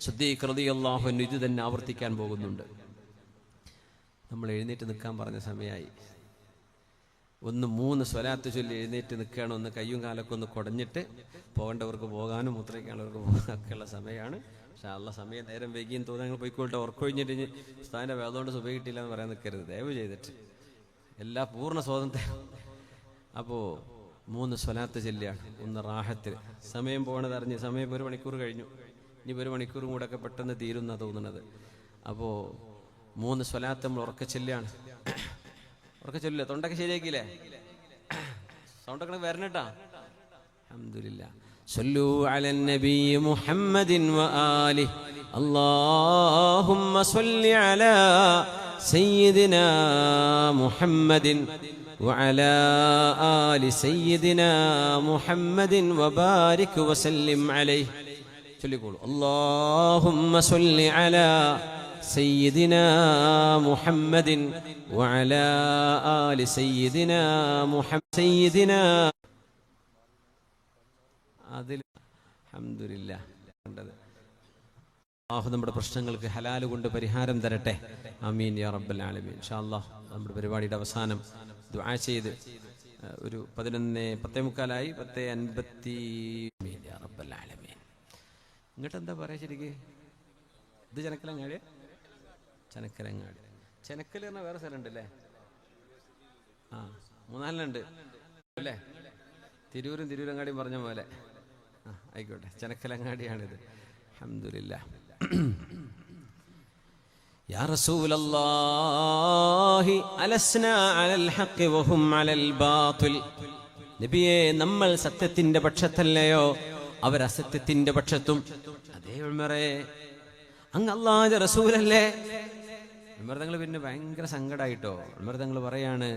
സിദ്ദീഖ് റളിയല്ലാഹു അൻഹു ഇത് തന്നെ ആവർത്തിക്കാൻ പോകുന്നുണ്ട്. നമ്മൾ എഴുന്നേറ്റ് നിൽക്കാൻ പറഞ്ഞ സമയമായി. 3 സ്വലാത്ത് ചൊല്ലി എഴുന്നേറ്റ് നിൽക്കുകയാണ്. ഒന്ന് കയ്യും കാലൊക്കെ ഒന്ന് കുടഞ്ഞിട്ട് പോകേണ്ടവർക്ക് പോകാനും മുദ്രയ്ക്കാനുള്ളവർക്ക് പോകാനൊക്കെയുള്ള സമയമാണ്. പക്ഷേ അല്ലാഹ് സമയം നേരം വൈകിയും തോന്നുന്നു. ഞങ്ങൾ പോയിക്കോട്ടെ, ഉറക്കൊഴിഞ്ഞിട്ട് ഉസ്താദിന്റെ വേദോണ്ട് സുബഹി കിട്ടിയില്ല എന്ന് പറയാൻ നിൽക്കരുത്, ദയവ് ചെയ്തിട്ട്. എല്ലാ പൂർണ്ണ സ്വാതന്ത്ര്യം. അപ്പോൾ 3 സ്വലാത്ത് ചൊല്ലിയാണ്. ഒന്ന് റാഹത്തിൽ. സമയം പോകണത് അറിഞ്ഞ്. സമയം 1 മണിക്കൂർ കഴിഞ്ഞു. ഇനി 1 മണിക്കൂറും കൂടെ ഒക്കെ പെട്ടെന്ന് തീരുന്ന തോന്നുന്നത്. അപ്പോൾ 3 സ്വലാത്ത് നമ്മൾ ഉറക്കെ ചൊല്ലിയാണ്. ഉറക്കെ ചൊല്ലില്ല? തൊണ്ടൊക്കെ ശരിയാക്കിയില്ലേ? സൗണ്ടൊക്കെ വരണട്ടാ. അൽഹംദുലില്ലാഹ്. സല്ലു അലൻ നബി മുഹമ്മദിൻ വആലിഹി. അല്ലാഹുമ്മ സല്ലി അലാ സയ്യിദിനാ മുഹമ്മദിൻ വഅലാ ആലി സയ്യിദിനാ മുഹമ്മദിൻ വബാരിക് വസല്ലിം അലൈഹി. ചൊല്ലിക്കോളൂ. അല്ലാഹുമ്മ സല്ലി അലാ സയ്യിദിനാ മുഹമ്മദിൻ വഅലാ ആലി സയ്യിദിനാ സയ്യിദിനാ. അതിൽ അൽഹംദുലില്ലാഹ് കണ്ടത്. അല്ലാഹു നമ്മുടെ പ്രശ്നങ്ങൾക്ക് ഹലാൽ കൊണ്ട് പരിഹാരം തരട്ടെ. ആമീൻ യാ റബ്ബൽ ആലമീൻ. ഇൻഷാ അല്ലാഹ് നമ്മുടെ പരിപാടിയുടെ അവസാനം ദുആ ചെയ്ത് ഒരു 11:45 10:50. ആമീൻ യാ റബ്ബൽ ആലമീൻ. ഇങ്ങോട്ട് എന്താ പറയാ ശരിക്ക്? ഇത് ചനക്കലങ്ങാടി. ചെനക്കൽ പറഞ്ഞാൽ വേറെ സ്ഥലം ഉണ്ടല്ലേ? 3-4 അല്ലേ? തിരൂരും തിരൂരങ്ങാടിയും പറഞ്ഞ പോലെ. ആയിക്കോട്ടെ, ചെനക്കലങ്ങാടിയാണിത്. അൽഹംദുലില്ലാഹ്. യാ റസൂലല്ലാഹി അലസ്നാ അലൽ ഹഖ് വഹും അലൽ ബാതിൽ. നബിയേ, നമ്മൾ സത്യത്തിന്റെ പക്ഷത്തല്ലയോ? അവർ അസത്യത്തിന്റെ പക്ഷത്തും. അതേ ഉമറേ, അങ്ങ് അല്ലാഹുവിന്റെ റസൂലല്ലേ? ഉമർ തങ്ങൾ പിന്നെ ഭയങ്കര സങ്കടമായിട്ടോ. ഉമർ തങ്ങൾ പറയാണ്,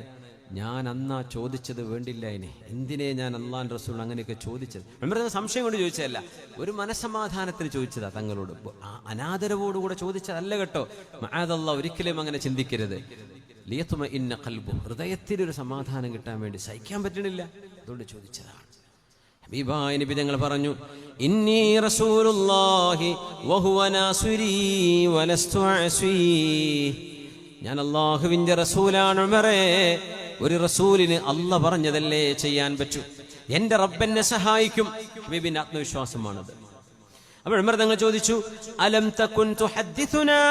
ഞാൻ അന്നാ ചോദിച്ചത് വേണ്ടില്ല, ഇനി എന്തിനെ ഞാൻ അല്ലാഹുവിന്റെ റസൂൽ അങ്ങനെയൊക്കെ ചോദിച്ചത്? ഉമർ തങ്ങൾ സംശയം കൊണ്ട് ചോദിച്ചതല്ല, ഒരു മനസ്സമാധാനത്തിന് ചോദിച്ചതാ. തങ്ങളോട് അനാദരവോടുകൂടെ ചോദിച്ചതല്ല കേട്ടോ. മഅദല്ലാഹ്, ഒരിക്കലും അങ്ങനെ ചിന്തിക്കരുത്. ലിയത്മഇന്ന ഖൽബു, ഹൃദയത്തിലൊരു സമാധാനം കിട്ടാൻ വേണ്ടി. സഹിക്കാൻ പറ്റണില്ല, അതുകൊണ്ട് ചോദിച്ചതാണ്. ഹബീബായ നബി തങ്ങൾ പറഞ്ഞു, ഇന്നി റസൂലുള്ളാഹി വഹുവ നാസിരി വലസ്തു അസ്വീ. ഞാൻ അല്ലാഹുവിന്റെ റസൂലാണ് ഉമറേ. ഒരു റസൂലിന് അല്ലാഹ് പറഞ്ഞതല്ലേ ചെയ്യാൻ പറ്റൂ. എന്റെ റബ്ബെന്നെ സഹായിക്കും. ഹബീബിന്റെ ആത്മവിശ്വാസമാണത്. അപ്പോൾ ഉമർ തങ്ങൾ ചോദിച്ചു, അലം തകുൻ തുഹദ്ദിസുനാ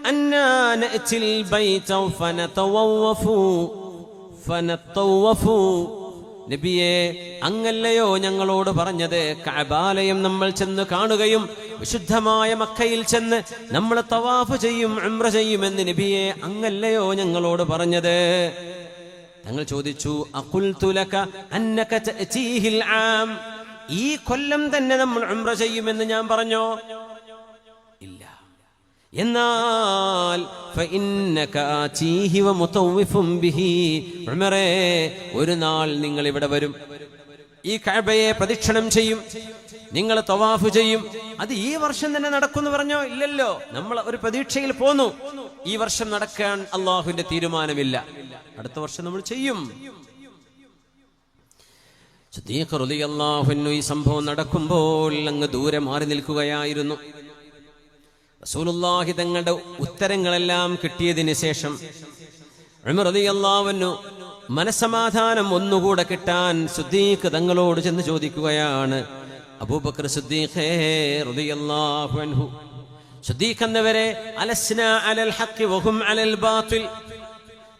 അന്നാ നഅതിൽ ബൈത ഫനതവഫു. നബിയേ, അങ്ങല്ലയോ ഞങ്ങളോട് പറഞ്ഞത് കഅബാലയം നമ്മൾ ചെന്ന് കാണുകയും വിശുദ്ധമായ മക്കയിൽ ചെന്ന് നമ്മൾ തവാഫ് ചെയ്യും, ഉംറ ചെയ്യുമെന്ന് നബിയേ അങ്ങല്ലയോ ഞങ്ങളോട് പറഞ്ഞത്? തങ്ങൾ ചോദിച്ചു, അഖുൽതു ലക അന്നക തഅതീഹിൽ ആം. ഈ കൊല്ലം തന്നെ നമ്മൾ ഉംറ ചെയ്യുമെന്ന് ഞാൻ പറഞ്ഞോ? ഇല്ല. എന്നാൽ ഫഇന്നക ആതീഹി വമുതവ്വിഫും ബിഹി. ഉമറേ, ഒരു നാൾ നിങ്ങൾ ഇവിടെ വരും, ഈ കഅബയെ പ്രദക്ഷിണം ചെയ്യും, നിങ്ങൾ തവാഫ് ചെയ്യും. അത് ഈ വർഷം തന്നെ നടക്കുമെന്ന് പറഞ്ഞോ? ഇല്ലല്ലോ. നമ്മൾ ഒരു പ്രതീക്ഷയിൽ പോന്നു. ഈ വർഷം നടക്കാൻ അള്ളാഹുവിന്റെ തീരുമാനമില്ല. അടുത്ത വർഷം നമ്മൾ ചെയ്യും. സിദ്ദീഖ് റളിയല്ലാഹു അൻഹു ഈ സംഭവം നടക്കുമ്പോൾ അങ്ങ് ദൂരെ മാറി നിൽക്കുകയായിരുന്നു. റസൂലുള്ളാഹി തങ്ങളുടെ ഉത്തരങ്ങളെല്ലാം കിട്ടിയതിന് ശേഷം ഉമർ റളിയല്ലാഹു അൻഹു മനസ്സമാധാനം ഒന്നുകൂടെ കിട്ടാൻ സിദ്ദീഖ് തങ്ങളോട് ചെന്ന് ചോദിക്കുകയാണ്, അബൂബക്കർ സിദ്ദീഖേ റളിയല്ലാഹു അൻഹു, സിദ്ദീഖ് എന്നവരെ അലസ്നാ അലൽ ഹഖ് വഹും അലൽ ബാത്തിൽ.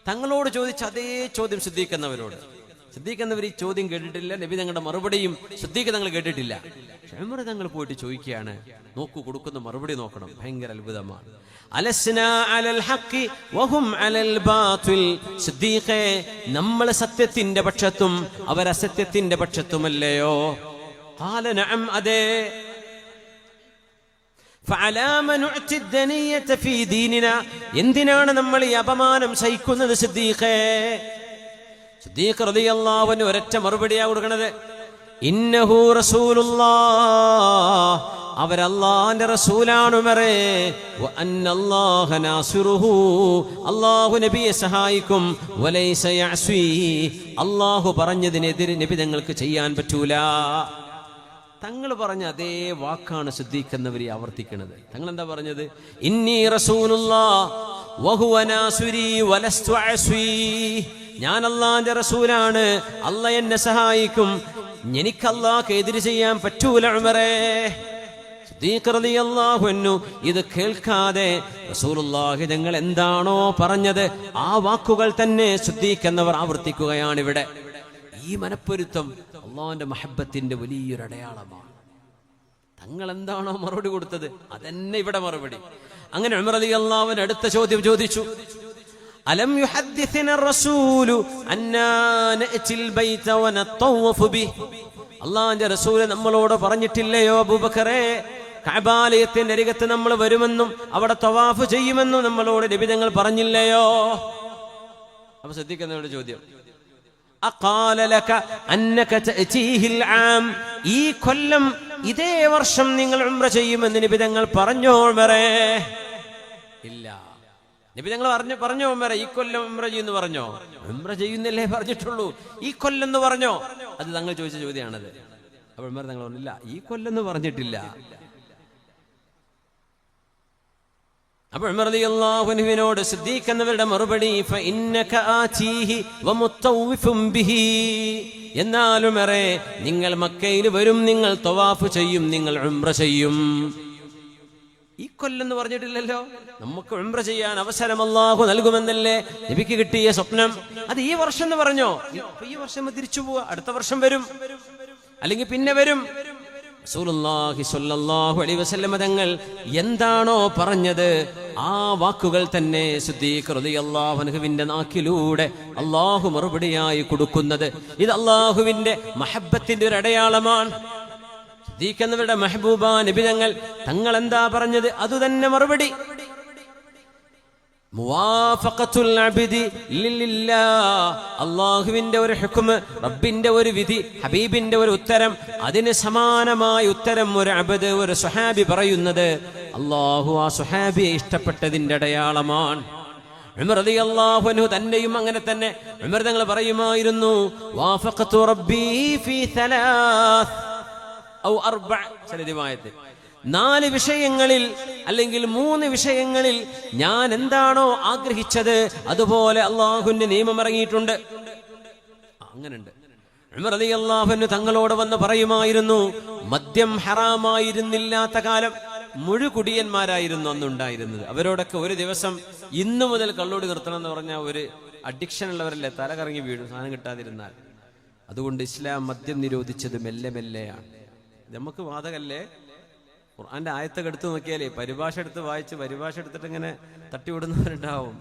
തങ്ങളോട് ചോദിച്ച അതേ ചോദ്യം സിദ്ദീഖ് എന്നവരോട്. സിദ്ദീഖ് എന്നവർ ഈ ചോദ്യം കേട്ടിട്ടില്ല, നബി തങ്ങളുടെ മറുപടിയും സിദ്ദീഖ് തങ്ങൾ കേട്ടിട്ടില്ല. ഉമർ തങ്ങൾ പോയിട്ട് ചോദിക്കുകയാണ്. നോക്കൂ, കൊടുക്കുന്ന മറുപടി നോക്കണം, ഭയങ്കര അത്ഭുതമാണ്. അലസ്നാ അലൽ ഹഖ് വഹും അലൽ ബാത്തിൽ. സിദ്ദീഖേ, നമ്മൾ സത്യത്തിന്റെ പക്ഷത്തും അവർ അസത്യത്തിന്റെ പക്ഷത്തുമല്ലയോ? ഖാല നഅം, അതെ. ഫഅലാമ നുഅതി ദനിയത ഫീ ദീനിനാ. എന്തിനാണ് നമ്മൾ ഈ അപമാനം സഹിക്കുന്നത് സിദ്ദീഖേ? സിദ്ദീഖ് റളിയല്ലാഹു അൻഹു ഒരൊറ്റ മറുപടിയാ കൊടുക്കുന്നത്, ഇന്നഹു റസൂലുള്ളാഹ്, അവരല്ലാഹുവിന്റെ റസൂലാണ് ഉമറേ. വ അന്നല്ലാഹ നാസിറുഹു, അല്ലാഹു നബിയെ സഹായിക്കും. വലൈസ യഅസ്വി, അല്ലാഹു പറഞ്ഞതിനെതിരെ നബി തങ്ങൾക്ക് ചെയ്യാൻ പറ്റൂല. തങ്ങൾ പറഞ്ഞ അതേ വാക്കാണ് സിദ്ദീഖ് എന്നവർ ആവർത്തിക്കുന്നത്. തങ്ങൾ എന്താ പറഞ്ഞത്? ഇന്നി റസൂലുള്ളാഹ് വഹുവ നാസിരി വലസ്തു അസ്വി. ഞാൻ അല്ലാഹുവിന്റെ റസൂലാണ്, അല്ലാഹ് എന്നെ സഹായിക്കും, എനിക്ക് അല്ലാഹുക്ക് എതിര് ചെയ്യാൻ പറ്റൂല ഉമറേ. സിദ്ദീഖ് റളിയല്ലാഹു അൻഹു ഇത് കേൾക്കാതെ റസൂലുള്ളാഹി തങ്ങൾ എന്താണോ പറഞ്ഞത് ആ വാക്കുകൾ തന്നെ സിദ്ദീഖ് എന്നവർ ആവർത്തിക്കുകയാണ്. ഇവിടെ ഈ മനപ്പൊരുത്തം അള്ളാഹുവിന്റെ മഹബത്തിന്റെ വലിയൊരു അടയാളമാണ്. തങ്ങൾ എന്താണോ മറുപടി കൊടുത്തത് അതന്നെ ഇവിടെ മറുപടി. അങ്ങനെ ഉമർ റളിയല്ലാഹു അൻഹു അടുത്ത ചോദ്യം ചോദിച്ചു, അലം യുഹദ്ദിസന റസൂലു അന്നാ നഅതിൽ ബൈത വനതവഫു ബിഹി. അല്ലാഹുവിന്റെ റസൂൽ നമ്മളോട് പറഞ്ഞിട്ടില്ലയോ അബൂബക്കറേ, കഅബാലയത്തിന്റെ അരികത്ത് നമ്മൾ വരുമെന്നും അവിടെ തവാഫ് ചെയ്യുമെന്നും നമ്മളോട് നബി തങ്ങൾ പറഞ്ഞില്ലയോ? അപ്പൊ ശ്രദ്ധിക്കുന്നവരുടെ ചോദ്യം, അഖാല ലക അന്നക തഅതീഹിൽ ആം. ഈ കൊല്ലം ഇതേ വർഷം നിങ്ങൾ ഉംറ ചെയ്യുമെന്ന് നബി തങ്ങൾ പറഞ്ഞോ ഉമറേ? ഇല്ല. നബി തങ്ങൾ പറഞ്ഞോ ഉമറേ ഈ കൊല്ലം ഉംറ ചെയ്യുന്നു പറഞ്ഞോ? ഉംറ ചെയ്യുന്നല്ലേ പറഞ്ഞിട്ടുള്ളൂ, ഈ കൊല്ലം എന്ന് പറഞ്ഞോ? അത് തങ്ങൾ ചോദിച്ച ചോദ്യമാണത്. അപ്പോൾ ഉമർ തങ്ങൾ പറഞ്ഞില്ല, ഈ കൊല്ലം എന്ന് പറഞ്ഞിട്ടില്ല. അപ്പോൾ ഉമർ റളിയല്ലാഹു അൻഹുവിനോട് സിദ്ദീഖ് എന്നവരുടെ മറുപടി, ഫഇന്നക ആതീഹി വമുതവ്വിഫും ബിഹി. എന്നാൽ ഉമറേ, നിങ്ങൾ മക്കയിൽ വരും, നിങ്ങൾ തവാഫ് ചെയ്യും, നിങ്ങൾ ഉംറ ചെയ്യും. ഈ കൊല്ലം എന്ന് പറഞ്ഞിട്ടില്ലല്ലോ. നമുക്ക് ഉംറ ചെയ്യാൻ അവസരം അല്ലാഹു നൽകുമെന്നല്ലേ നബിക്ക് കിട്ടിയ സ്വപ്നം. അത് ഈ വർഷം എന്ന് പറഞ്ഞോ? ഈ വർഷം തിരിച്ചു പോവാ, അടുത്ത വർഷം വരും, അല്ലെങ്കിൽ പിന്നെ വരും. റസൂലുള്ളാഹി സ്വല്ലല്ലാഹു അലൈഹി വസല്ലം തങ്ങൾ എന്താണോ പറഞ്ഞത് ആ വാക്കുകൾ തന്നെ സിദ്ദീഖ് റളിയല്ലാഹു അൻഹുവിന്റെ നാക്കിലൂടെ അല്ലാഹു മറുപടിയായി കൊടുക്കുന്നത്. ഇത് അല്ലാഹുവിന്റെ മഹബ്ബത്തിന്റെ ഒരു അടയാളമാണ്. സിദ്ദീഖ് എന്നവരുടെ മെഹബൂബ നബി തങ്ങൾ എന്താ പറഞ്ഞത് അതുതന്നെ മറുപടി. മുവാഫഖത്തുൽ അബ്ദി ലില്ലാഹ്, അല്ലാഹുവിന്റെ ഒരു ഹുക്മ്, റബ്ബിന്റെ ഒരു വിധി, ഹബീബിന്റെ ഒരു ഉത്തരം, അതിന് സമാനമായ ഉത്തരം ഒരു അബ്ദ്, ഒരു സ്വഹാബി പറയുന്നത് അല്ലാഹു ആ സ്വഹാബിയെ ഇഷ്ടപ്പെട്ടതിന്റെ അടയാളമാണ്. ഉമർ റളിയല്ലാഹു അൻഹു തന്നെയും അങ്ങനെ തന്നെ ഉമർ തങ്ങൾ പറയുമായിരുന്നു, വാഫഖതു റബ്ബി ഫീ സലാസ് ഔ അർബഅ, ചില റിവായത്തിൽ 4 വിഷയങ്ങളിൽ അല്ലെങ്കിൽ 3 വിഷയങ്ങളിൽ ഞാൻ എന്താണോ ആഗ്രഹിച്ചത് അതുപോലെ അള്ളാഹുവിന്റെ നിയമം ഇറങ്ങിയിട്ടുണ്ട്. അങ്ങനെയുണ്ട്. ഉമർ റളിയല്ലാഹു അൻഹു തങ്ങളോട് വന്ന് പറയുമായിരുന്നു, മദ്യം ഹറാമായിരുന്നില്ലാത്ത കാലം മുഴുകുടിയന്മാരായിരുന്നു അന്നുണ്ടായിരുന്നത്. അവരോടൊക്കെ ഒരു ദിവസം ഇന്നു മുതൽ കള്ളോടി നിർത്തണം എന്ന് പറഞ്ഞാൽ ഒരു അഡിക്ഷൻ ഉള്ളവരല്ലേ, തല കറങ്ങി വീഴും സാധനം കിട്ടാതിരുന്നാൽ. അതുകൊണ്ട് ഇസ്ലാം മദ്യം നിരോധിച്ചത് മെല്ലെ മെല്ലെയാണ്. നമുക്ക് വാദകല്ലേ, ഖുർആന്റെ ആയത്തൊക്കെ എടുത്ത് നോക്കിയാലേ പരിഭാഷ എടുത്ത് വായിച്ച് പരിഭാഷ എടുത്തിട്ട് ഇങ്ങനെ തട്ടിവിടുന്നവരുണ്ടാവും.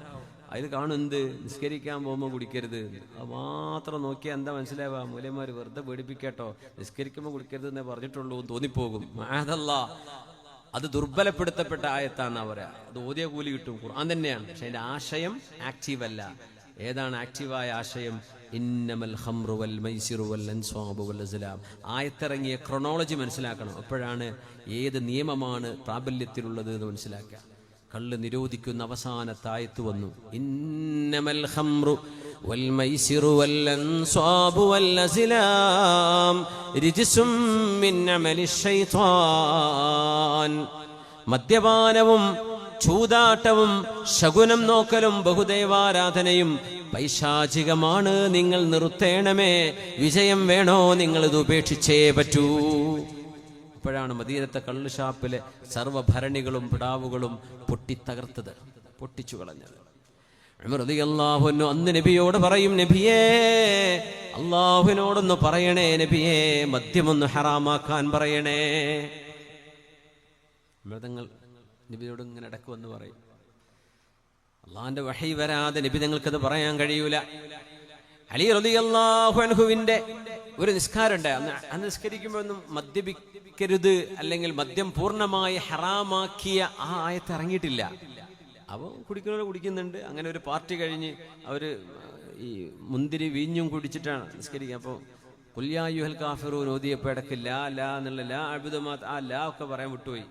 അതിൽ കാണും എന്ത്, നിസ്കരിക്കാൻ പോകുമ്പോൾ കുടിക്കരുത്. അത് മാത്രം നോക്കിയാൽ എന്താ മനസ്സിലാവുക, മൂലന്മാർ വെറുതെ പേടിപ്പിക്കാട്ടോ, നിസ്കരിക്കുമ്പോൾ കുടിക്കരുത് എന്നേ പറഞ്ഞിട്ടുള്ളൂ എന്ന് തോന്നിപ്പോകും. മഅദല്ലാ, അത് ദുർബലപ്പെടുത്തപ്പെട്ട ആയത്താന്നാ പറയാ. അത് ഓതിയ കൂലി കിട്ടും, ഖുർആൻ തന്നെയാണ്. പക്ഷെ അതിന്റെ ആശയം ആക്റ്റീവ് അല്ല. ഏതാണ് ആക്റ്റീവായ ആശയം? ഇന്നമൽ ഖംറു വൽ മൈസിറു വൽ അൻസ്വാബു വൽ അസ്ലാം. ആയത്തിറങ്ങിയ ക്രോണോളജി മനസ്സിലാക്കണം. അപ്പോഴാണ് ഏത് നിയമമാണ് പ്രാബല്യത്തിലുള്ളത് എന്ന് മനസ്സിലാക്കുക. കള്ള് നിരോധിക്കുന്ന അവസാനത്തെ ആയത്ത് വന്നു, ഇന്നമൽ ഖംറു വൽ മൈസിറു വൽ അൻസ്വാബു വൽ അസ്ലാം റിജ്സും മിൻ അമലിശ് ശൈത്വാൻ. മദ്യപാനവും ചൂതാട്ടവും ശകുനം നോക്കലും ബഹുദൈവാരാധനയും പൈശാചികമാണ്, നിങ്ങൾ നിർത്തേണമേ. വിജയം വേണോ, നിങ്ങൾ ഇത് ഉപേക്ഷിച്ചേ പറ്റൂ. അപ്പോഴാണ് മദീനത്തെ കള്ളുഷാപ്പിലെ സർവ്വഭരണികളും പിടാവുകളും പൊട്ടിത്തകർത്തത്, പൊട്ടിച്ചു കളഞ്ഞത്. ഉമർ റളിയല്ലാഹു അൻഹു അന്ന് നബിയോട് പറയും, നബിയേ അള്ളാഹുവിനോടൊന്ന് പറയണേ, നബിയേ മദ്യമൊന്ന് ഹറാമാക്കാൻ പറയണേ. മൃതങ്ങൾ നബിയോട് ഇങ്ങനെ ഇടക്ക് വന്ന് പറയും. അള്ളാഹിന്റെ വഹി വരാതെ നബി തങ്ങൾക്കത് പറയാൻ കഴിയൂല. അലി റളിയല്ലാഹു അൻഹുവിന്റെ ഒരു നിസ്കാരമുണ്ട്. അന്ന് നിസ്കരിക്കുമ്പോൾ ഒന്നും മദ്യപിക്കരുത് അല്ലെങ്കിൽ മദ്യം പൂർണ്ണമായി ഹറാമാക്കിയ ആ ആയത്ത് ഇറങ്ങിയിട്ടില്ല. അപ്പോൾ കുടിക്കുന്നവർ കുടിക്കുന്നുണ്ട്. അങ്ങനെ ഒരു പാർട്ടി കഴിഞ്ഞ് അവര് ഈ മുന്തിരി വീഞ്ഞും കുടിച്ചിട്ടാണ് നിസ്കരിക്കുക. അപ്പോൾ ഖുൽ യാ അയ്യുഹൽ കാഫിറൂൻ ഓതിയപ്പോൾ ഇടയ്ക്ക് ലാ ലാ എന്നുള്ള ലാ അഅ്ബുദു മാ, ആ ലാ ഒക്കെ പറയാൻ വിട്ടുപോയി.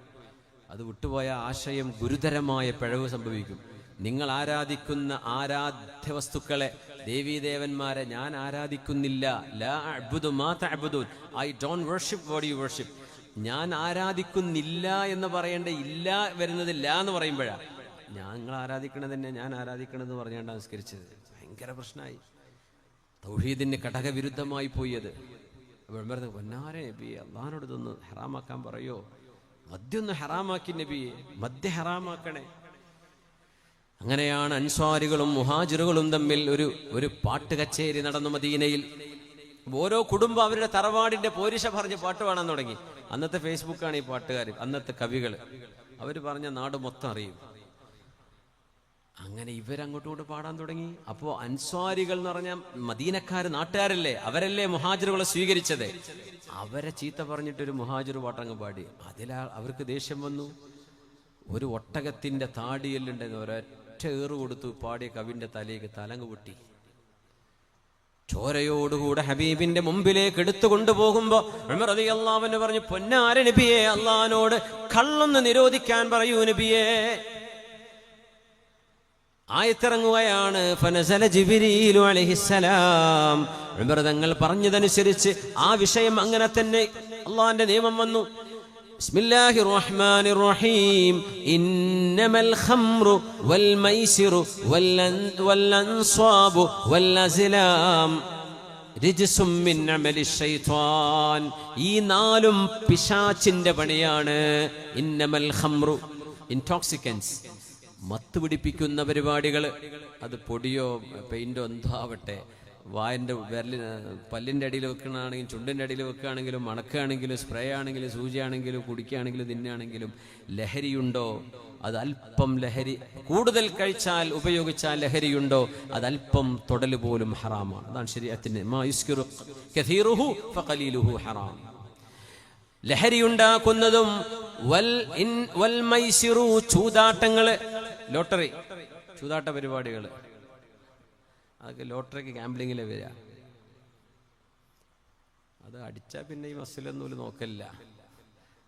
അത് വിട്ടുപോയ ആശയം ഗുരുതരമായ പിഴവ് സംഭവിക്കും. നിങ്ങൾ ആരാധിക്കുന്ന ആരാധ്യ വസ്തുക്കളെ, ദേവീദേവന്മാരെ ഞാൻ ആരാധിക്കുന്നില്ല. ലാ അഅ്ബുദു മാ തഅ്ബുദൂൻ, I don't worship what you worship. ഞാൻ ആരാധിക്കുന്നില്ല എന്ന് പറയേണ്ട, ഇല്ല വരുന്നത് ലാ എന്ന് പറയുമ്പോഴാണ് ഞങ്ങൾ ആരാധിക്കണത് തന്നെ ഞാൻ ആരാധിക്കണമെന്ന് പറഞ്ഞാണ് സംസ്കരിച്ചത്. ഭയങ്കര പ്രശ്നമായി, തൗഹീദിന് ഘടകവിരുദ്ധമായി പോയത്. പൊന്നാരെ നബി, അള്ളാഹിനോട് ഇതൊന്ന് ഹറാമാക്കാൻ പറയോ, മദ്യൊന്ന് ഹറാമാക്കി നബിയെ, മദ്യ ഹറാമാക്കണേ. അങ്ങനെയാണ് അൻസ്വാരികളും മുഹാജിറുകളും തമ്മിൽ ഒരു പാട്ട് കച്ചേരി നടന്നു മദീനയിൽ. ഓരോ കുടുംബം അവരുടെ തറവാടിന്റെ പോരിശ പറഞ്ഞ് പാട്ട് പാടാൻ തുടങ്ങി. അന്നത്തെ ഫേസ്ബുക്കാണ് ഈ പാട്ടുകാർ, അന്നത്തെ കവികൾ. അവർ പറഞ്ഞ നാട് മൊത്തം അറിയും. അങ്ങനെ ഇവരങ്ങോട്ടും പാടാൻ തുടങ്ങി. അപ്പോൾ അൻസ്വാരികൾ എന്ന് പറഞ്ഞാൽ മദീനക്കാര്, നാട്ടുകാരല്ലേ, അവരല്ലേ മുഹാജിറുകളെ സ്വീകരിച്ചത്. അവരെ ചീത്ത പറഞ്ഞിട്ടൊരു മുഹാജിർ പാട്ടങ്ങ് പാടി. അവർക്ക് ദേഷ്യം വന്നു. ഒരു ഒട്ടകത്തിന്റെ താടിയെല്ലുണ്ടെന്ന് ഒരൊറ്റ ഏറ് കൊടുത്തു പാടിയ കവിന്റെ തലയ്ക്ക് തലങ്ങ് പൊട്ടി. ചോരയോടുകൂടെ ഹബീബിന്റെ മുമ്പിലേക്ക് എടുത്തു കൊണ്ടുപോകുമ്പോ ഉമർ റളിയല്ലാഹു അൻഹു പറഞ്ഞു, പൊന്നാര നബിയെ, അള്ളാഹിനോട് കള്ളൊന്ന് നിരോധിക്കാൻ പറയൂ നബിയെ. ആയത്തിറങ്ങുകയാണ്, ഫനസല ജിബ്രീലു അലൈഹിസ്സലാം. ഉമർ തങ്ങൾ പറഞ്ഞതനുസരിച്ച് ആ വിഷയം അങ്ങനെ തന്നെ അള്ളാഹിന്റെ നിയമം വന്നു. ബിസ്മില്ലാഹിർ റഹ്മാനിർ റഹീം. ഇന്നമൽ ഖംറു വൽ മൈസിറു വൽ അൻസ്വാബു വൽ അസ്ലാം റിജ്സും മിൻ അമലിശ് ശൈത്വാൻ. ഈ 4 പിശാചിന്റെ പണിയാണ്. ഇന്നമൽ ഖംറു, ഇൻടോക്സിക്കൻസ്, മത്ത് പിടിപ്പിക്കുന്ന പരിപാടികൾ. അത് പൊടിയോ പെയിന്റോ എന്താവട്ടെ, വായന്റെ പല്ലിന്റെ അടിയിൽ വെക്കണമെങ്കിലും ചുണ്ടിന്റെ അടിയിൽ വെക്കുകയാണെങ്കിലും മണക്കുകയാണെങ്കിലും സ്പ്രേ ആണെങ്കിലും സൂചിയാണെങ്കിലും കുടിക്കുകയാണെങ്കിലും തിന്നാണെങ്കിലും ലഹരിയുണ്ടോ? അത് അല്പം ലഹരി കൂടുതൽ കഴിച്ചാൽ ഉപയോഗിച്ചാൽ ലഹരിയുണ്ടോ? അതല്പം തൊടൽ പോലും ഹറാമാണ്. അതാണ് ശരീഅത്തിന് മാ യുസ്കിറു കസീറുഹു ഫഖലീലുഹു ഹറാം. ലഹരിയുണ്ടാക്കുന്നതും വൽ മൈസിറു, ചൂതാട്ടങ്ങള്, ലോട്ടറി, ചൂതാട്ട പരിപാടികൾ, അതൊക്കെ ലോട്ടറിക്ക് ഗാംബ്ലിങ്ങിലെ വരിക. അത് അടിച്ചാൽ പിന്നെ ഈ മസിലൊന്നും നോക്കലില്ല.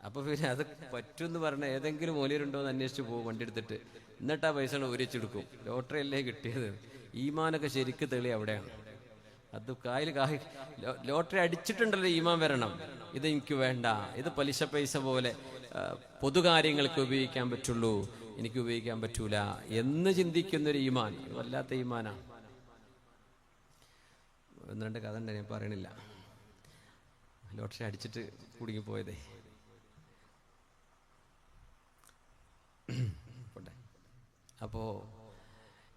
അപ്പൊ പിന്നെ അത് പറ്റുമെന്ന് പറഞ്ഞ ഏതെങ്കിലും മൂലരുണ്ടോ എന്ന് അന്വേഷിച്ച് പോകും. വണ്ടി എടുത്തിട്ട് എന്നിട്ട് ആ പൈസ ഊരിച്ചെടുക്കും. ലോട്ടറി അല്ലേ കിട്ടിയത്. ഈമാനൊക്കെ ശരിക്ക് തെളി അവിടെയാണ്. അത് ലോട്ടറി അടിച്ചിട്ടുണ്ടല്ലോ ഈമാൻ വരണം. ഇത് എനിക്ക് വേണ്ട, ഇത് പലിശ പൈസ പോലെ പൊതുകാര്യങ്ങൾക്ക് ഉപയോഗിക്കാൻ പറ്റുള്ളൂ, എനിക്ക് ഉപയോഗിക്കാൻ പറ്റൂല എന്ന് ചിന്തിക്കുന്നൊരു ഈമാൻ വല്ലാത്ത ഈമാനാണ്. ഒന്ന് രണ്ട് കഥ ഉണ്ട്, ഞാൻ പറയണില്ല. ലോട്ടറി അടിച്ചിട്ട് കുടുങ്ങിപ്പോയതേ. അപ്പോ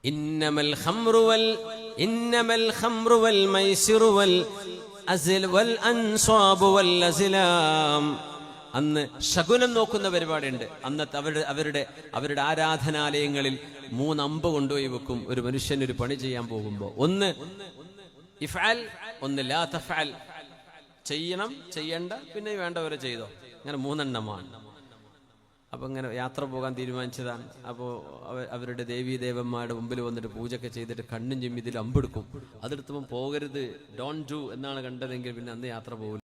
ഇന്നമൽ ഖംറു വൽ മൈസിറു വൽ അസ്ൽ വൽ അൻസാബു വൽ അസ്ലാം. അന്ന് ശകുനം നോക്കുന്ന പരിപാടിയുണ്ട്. അന്നത്തെ അവരുടെ ആരാധനാലയങ്ങളിൽ 3 അമ്പ് കൊണ്ടുപോയി വെക്കും ഒരു മനുഷ്യൻ ഒരു പണി ചെയ്യാൻ പോകുമ്പോ. ഒന്ന് ഇഫ്അൽ, ഒന്ന് ലാ തഫ്അൽ. ചെയ്യണം, ചെയ്യണ്ട, പിന്നെ വേണ്ടവരെ ചെയ്തോ. അങ്ങനെ 3 എണ്ണമാണ്. അപ്പൊ ഇങ്ങനെ യാത്ര പോകാൻ തീരുമാനിച്ചതാണ്. അപ്പോൾ അവരുടെ ദേവീദേവന്മാരുടെ മുമ്പിൽ വന്നിട്ട് പൂജയൊക്കെ ചെയ്തിട്ട് കണ്ണും ചിമ്മി ഇതിൽ അമ്പെടുക്കും. അതെടുത്തപ്പോൾ പോകരുത്, ഡോണ്ട് ഡു എന്നാണ് കണ്ടതെങ്കിൽ പിന്നെ അന്ന് യാത്ര പോകില്ല.